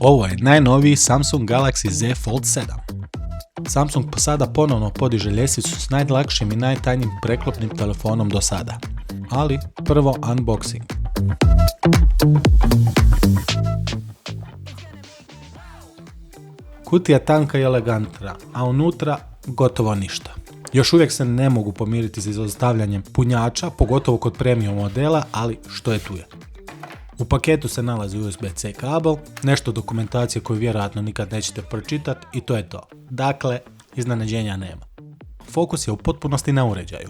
Ovo je najnoviji Samsung Galaxy Z Fold 7. Samsung sada ponovno podiže ljestvicu s najlakšim i najtanjim preklopnim telefonom do sada. Ali prvo unboxing. Kutija tanka i elegantna, a unutra gotovo ništa. Još uvijek se ne mogu pomiriti s izostavljanjem punjača, pogotovo kod premium modela, ali što je tu je. U paketu se nalazi USB-C kabel, nešto dokumentacije koju vjerojatno nikad nećete pročitati i to je to. Dakle, iznenađenja nema. Fokus je u potpunosti na uređaju.